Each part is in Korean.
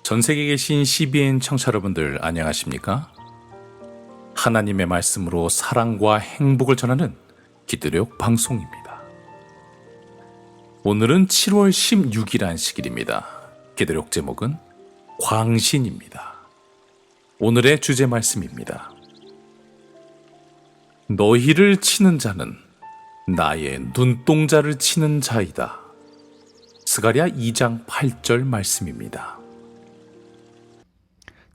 전 세계에 계신 CBN 청취자 여러분들 안녕하십니까? 하나님의 말씀으로 사랑과 행복을 전하는 기도력 방송입니다. 오늘은 7월 16일 안식일입니다. 기도력 제목은 광신입니다. 오늘의 주제 말씀입니다. 너희를 치는 자는 나의 눈동자를 치는 자이다. 스가랴 2장 8절 말씀입니다.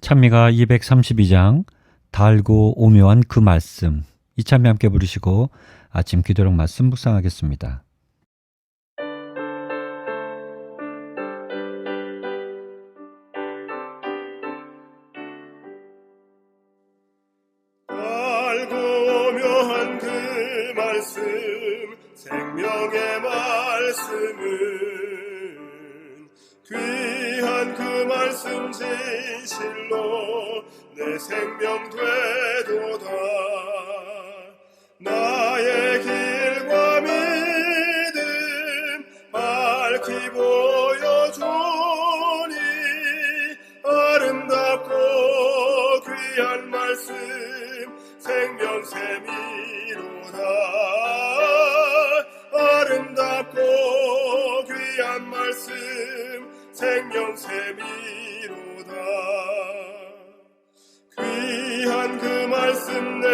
찬미가 232장 달고 오묘한 그 말씀, 이 찬미 함께 부르시고 아침 기도력 말씀 묵상하겠습니다. 달고 오묘한 그 말씀, 생명의 말씀은 귀한 그 말씀 진실로 내 생명 되도다. 나의 길과 믿음 밝히 보여주니 아름답고 귀한 말씀 생명샘이로다. 아름답고 귀한 말씀 생명샘이로다. 귀한 그 말씀 내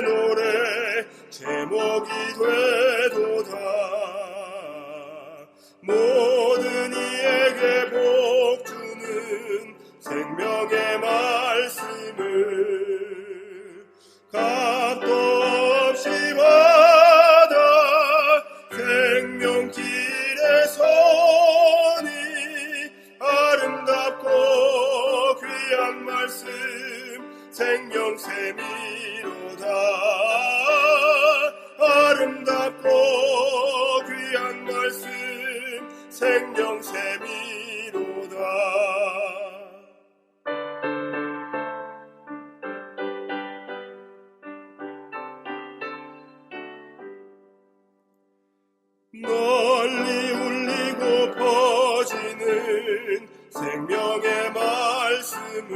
노래 제목이 되도다. 모든 이에게 복 주는 생명의 말씀을 값도 없이 받아 생명길에 서니 아름답고 귀한 말씀 생명샘이로다. 아름답고 귀한 말씀 생명샘이로다. 널리 울리고 퍼지는 생명의 말씀은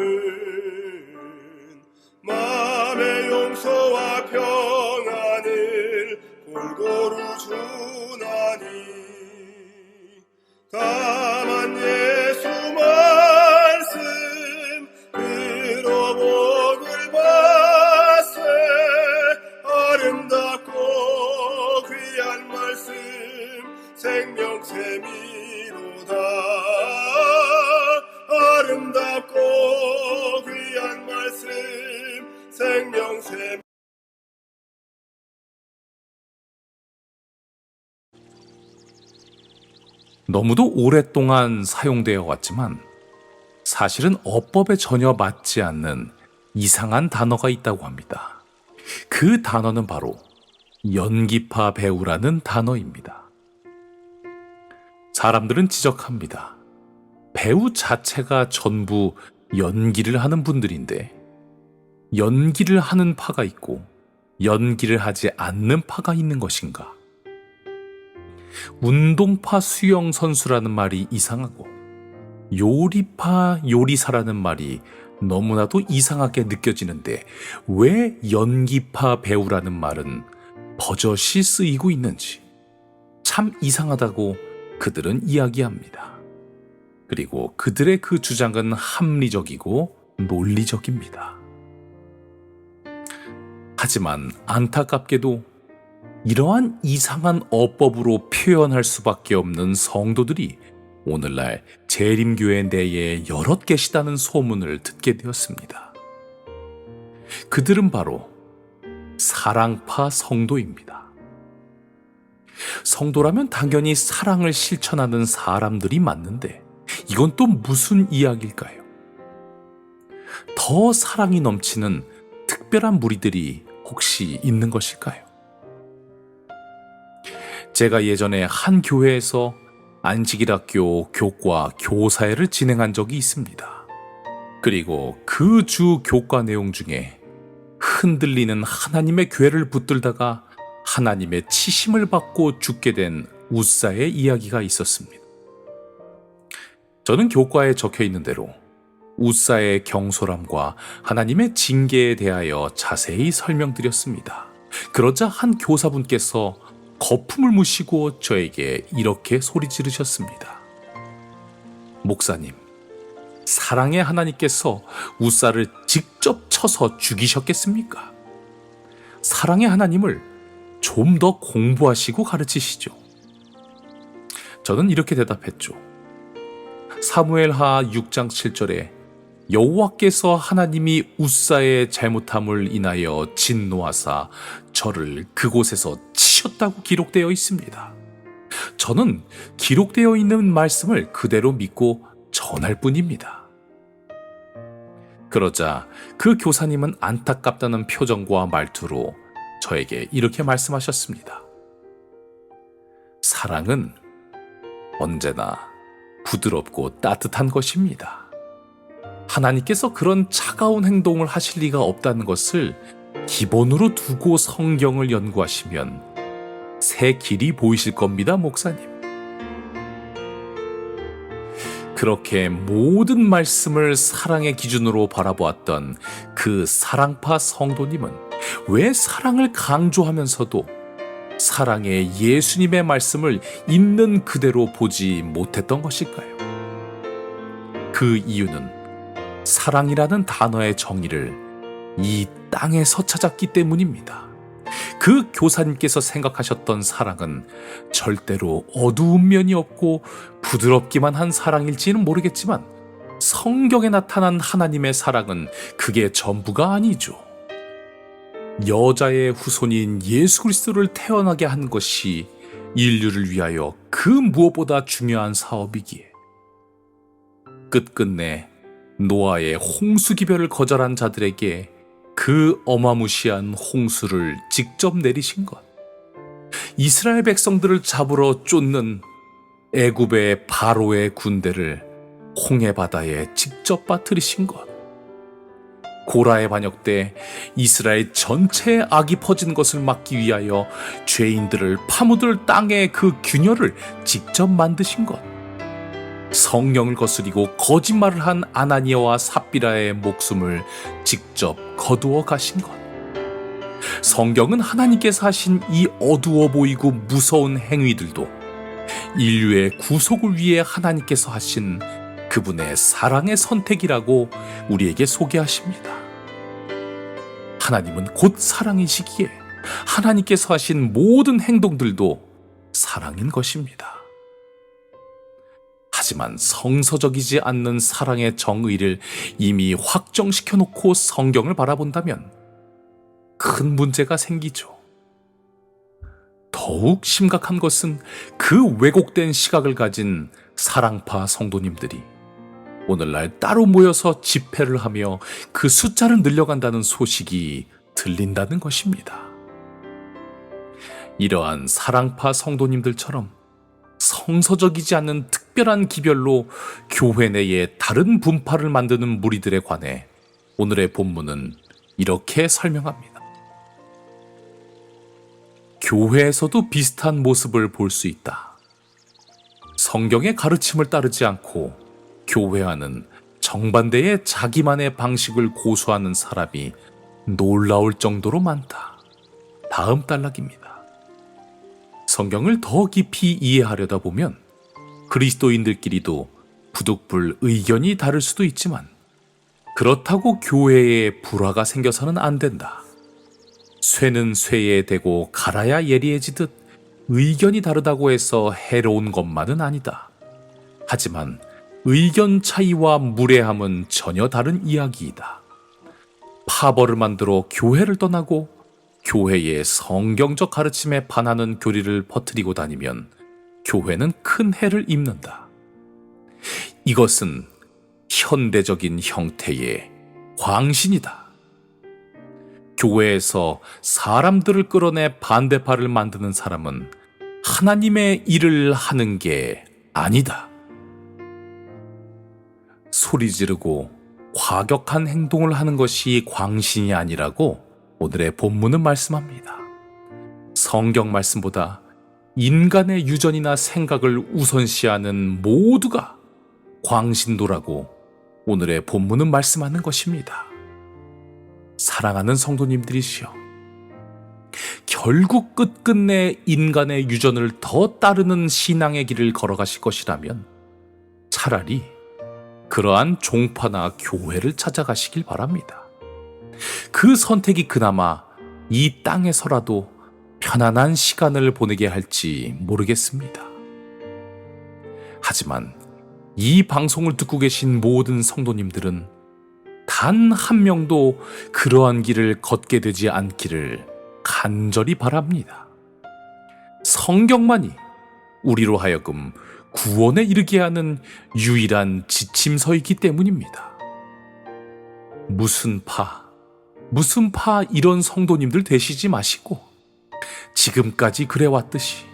마음의 용서와 평안을 골고루 주나니 다만 예수 말씀 들어복을 받세. 아름답고 귀한 말씀 생명샘이로다. 아름답고 귀한 말씀 생명샘. 너무도 오랫동안 사용되어 왔지만 사실은 어법에 전혀 맞지 않는 이상한 단어가 있다고 합니다. 그 단어는 바로 연기파 배우라는 단어입니다. 사람들은 지적합니다. 배우 자체가 전부 연기를 하는 분들인데 연기를 하는 파가 있고 연기를 하지 않는 파가 있는 것인가? 운동파 수영 선수라는 말이 이상하고 요리파 요리사라는 말이 너무나도 이상하게 느껴지는데 왜 연기파 배우라는 말은 버젓이 쓰이고 있는지 참 이상하다고 그들은 이야기합니다. 그리고 그들의 그 주장은 합리적이고 논리적입니다. 하지만 안타깝게도 이러한 이상한 어법으로 표현할 수밖에 없는 성도들이 오늘날 재림교회 내에 여럿 계시다는 소문을 듣게 되었습니다. 그들은 바로 사랑파 성도입니다. 성도라면 당연히 사랑을 실천하는 사람들이 맞는데 이건 또 무슨 이야기일까요? 더 사랑이 넘치는 특별한 무리들이 혹시 있는 것일까요? 제가 예전에 한 교회에서 안식일학교 교과 교사회를 진행한 적이 있습니다. 그리고 그 주 교과 내용 중에 흔들리는 하나님의 괴를 붙들다가 하나님의 치심을 받고 죽게 된 웃사의 이야기가 있었습니다. 저는 교과에 적혀 있는 대로 우사의 경솔함과 하나님의 징계에 대하여 자세히 설명드렸습니다. 그러자 한 교사분께서 거품을 무시고 저에게 이렇게 소리 지르셨습니다. 목사님, 사랑의 하나님께서 우사를 직접 쳐서 죽이셨겠습니까? 사랑의 하나님을 좀 더 공부하시고 가르치시죠. 저는 이렇게 대답했죠. 사무엘하 6장 7절에 여호와께서 하나님이 우사의 잘못함을 인하여 진노하사 저를 그곳에서 치셨다고 기록되어 있습니다. 저는 기록되어 있는 말씀을 그대로 믿고 전할 뿐입니다. 그러자 그 교사님은 안타깝다는 표정과 말투로 저에게 이렇게 말씀하셨습니다. 사랑은 언제나 부드럽고 따뜻한 것입니다. 하나님께서 그런 차가운 행동을 하실 리가 없다는 것을 기본으로 두고 성경을 연구하시면 새 길이 보이실 겁니다, 목사님. 그렇게 모든 말씀을 사랑의 기준으로 바라보았던 그 사랑파 성도님은 왜 사랑을 강조하면서도 사랑의 예수님의 말씀을 있는 그대로 보지 못했던 것일까요? 그 이유는 사랑이라는 단어의 정의를 이 땅에서 찾았기 때문입니다. 그 교사님께서 생각하셨던 사랑은 절대로 어두운 면이 없고 부드럽기만 한 사랑일지는 모르겠지만 성경에 나타난 하나님의 사랑은 그게 전부가 아니죠. 여자의 후손인 예수 그리스도를 태어나게 한 것이 인류를 위하여 그 무엇보다 중요한 사업이기에 끝끝내 노아의 홍수 기별을 거절한 자들에게 그 어마무시한 홍수를 직접 내리신 것, 이스라엘 백성들을 잡으러 쫓는 애굽의 바로의 군대를 홍해 바다에 직접 빠뜨리신 것, 고라의 반역 때 이스라엘 전체에 악이 퍼진 것을 막기 위하여 죄인들을 파묻을 땅의 그 균열을 직접 만드신 것, 성령을 거스리고 거짓말을 한 아나니아와 삽비라의 목숨을 직접 거두어 가신 것. 성경은 하나님께서 하신 이 어두워 보이고 무서운 행위들도 인류의 구속을 위해 하나님께서 하신 그분의 사랑의 선택이라고 우리에게 소개하십니다. 하나님은 곧 사랑이시기에 하나님께서 하신 모든 행동들도 사랑인 것입니다. 하지만 성서적이지 않는 사랑의 정의를 이미 확정시켜 놓고 성경을 바라본다면 큰 문제가 생기죠. 더욱 심각한 것은 그 왜곡된 시각을 가진 사랑파 성도님들이 오늘날 따로 모여서 집회를 하며 그 숫자를 늘려간다는 소식이 들린다는 것입니다. 이러한 사랑파 성도님들처럼 성서적이지 않는 특별한 기별로 교회 내에 다른 분파를 만드는 무리들에 관해 오늘의 본문은 이렇게 설명합니다. 교회에서도 비슷한 모습을 볼 수 있다. 성경의 가르침을 따르지 않고 교회와는 정반대의 자기만의 방식을 고수하는 사람이 놀라울 정도로 많다. 다음 단락입니다. 성경을 더 깊이 이해하려다 보면 그리스도인들끼리도 부득불 의견이 다를 수도 있지만 그렇다고 교회에 불화가 생겨서는 안 된다. 쇠는 쇠에 대고 갈아야 예리해지듯 의견이 다르다고 해서 해로운 것만은 아니다. 하지만 의견 차이와 무례함은 전혀 다른 이야기이다. 파벌을 만들어 교회를 떠나고 교회의 성경적 가르침에 반하는 교리를 퍼뜨리고 다니면 교회는 큰 해를 입는다. 이것은 현대적인 형태의 광신이다. 교회에서 사람들을 끌어내 반대파를 만드는 사람은 하나님의 일을 하는 게 아니다. 소리 지르고 과격한 행동을 하는 것이 광신이 아니라고 오늘의 본문은 말씀합니다. 성경 말씀보다 인간의 유전이나 생각을 우선시하는 모두가 광신도라고 오늘의 본문은 말씀하는 것입니다. 사랑하는 성도님들이시여, 결국 끝끝내 인간의 유전을 더 따르는 신앙의 길을 걸어가실 것이라면 차라리 그러한 종파나 교회를 찾아가시길 바랍니다. 그 선택이 그나마 이 땅에서라도 편안한 시간을 보내게 할지 모르겠습니다. 하지만 이 방송을 듣고 계신 모든 성도님들은 단 한 명도 그러한 길을 걷게 되지 않기를 간절히 바랍니다. 성경만이 우리로 하여금 구원에 이르게 하는 유일한 지침서이기 때문입니다. 무슨 파 이런 성도님들 되시지 마시고 지금까지 그래왔듯이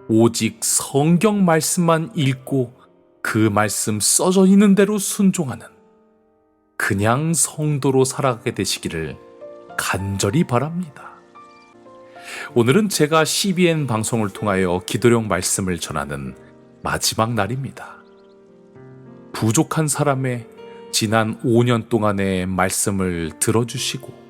오직 성경 말씀만 읽고 그 말씀 써져 있는 대로 순종하는 그냥 성도로 살아가게 되시기를 간절히 바랍니다. 오늘은 제가 CBN 방송을 통하여 기도령 말씀을 전하는 마지막 날입니다. 부족한 사람의 지난 5년 동안의 말씀을 들어주시고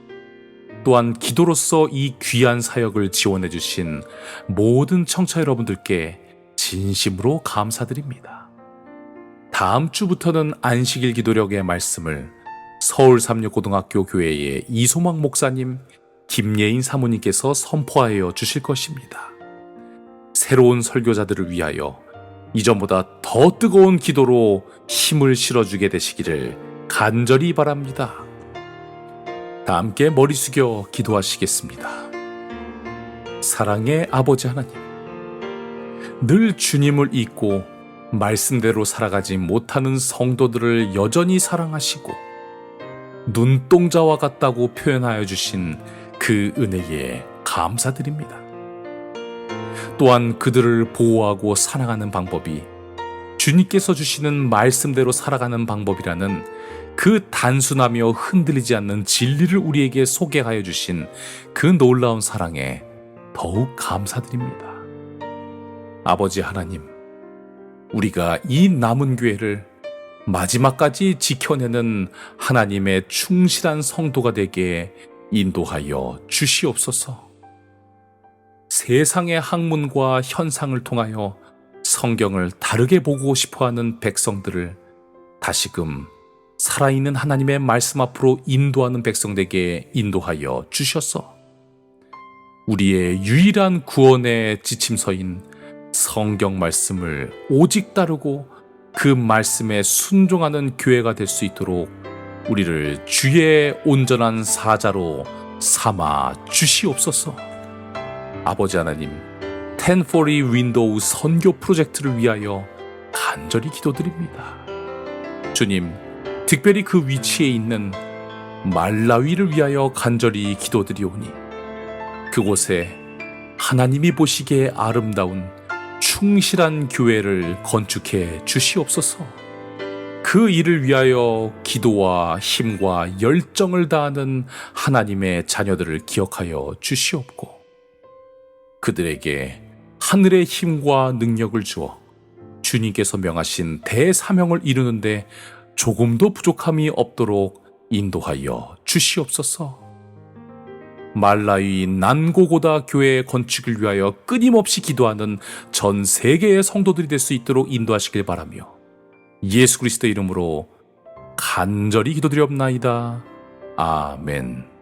또한 기도로서 이 귀한 사역을 지원해 주신 모든 청취자 여러분들께 진심으로 감사드립니다. 다음 주부터는 안식일 기도력의 말씀을 서울삼육고등학교 교회의 이소망 목사님, 김예인 사모님께서 선포하여 주실 것입니다. 새로운 설교자들을 위하여 이전보다 더 뜨거운 기도로 힘을 실어주게 되시기를 간절히 바랍니다. 다 함께 머리 숙여 기도하시겠습니다. 사랑의 아버지 하나님, 늘 주님을 잊고 말씀대로 살아가지 못하는 성도들을 여전히 사랑하시고 눈동자와 같다고 표현하여 주신 그 은혜에 감사드립니다. 또한 그들을 보호하고 사랑하는 방법이 주님께서 주시는 말씀대로 살아가는 방법이라는 그 단순하며 흔들리지 않는 진리를 우리에게 소개하여 주신 그 놀라운 사랑에 더욱 감사드립니다. 아버지 하나님, 우리가 이 남은 교회를 마지막까지 지켜내는 하나님의 충실한 성도가 되게 인도하여 주시옵소서. 세상의 학문과 현상을 통하여 성경을 다르게 보고 싶어하는 백성들을 다시금 살아있는 하나님의 말씀 앞으로 인도하는 백성에게 인도하여 주셔서 우리의 유일한 구원의 지침서인 성경 말씀을 오직 따르고 그 말씀에 순종하는 교회가 될 수 있도록 우리를 주의 온전한 사자로 삼아 주시옵소서. 아버지 하나님, 1040 윈도우 선교 프로젝트를 위하여 간절히 기도드립니다. 주님, 특별히 그 위치에 있는 말라위를 위하여 간절히 기도드리오니 그곳에 하나님이 보시기에 아름다운 충실한 교회를 건축해 주시옵소서. 그 일을 위하여 기도와 힘과 열정을 다하는 하나님의 자녀들을 기억하여 주시옵고 그들에게 하늘의 힘과 능력을 주어 주님께서 명하신 대사명을 이루는데 조금도 부족함이 없도록 인도하여 주시옵소서. 말라위 난고고다 교회 건축을 위하여 끊임없이 기도하는 전 세계의 성도들이 될 수 있도록 인도하시길 바라며 예수 그리스도의 이름으로 간절히 기도드리옵나이다. 아멘.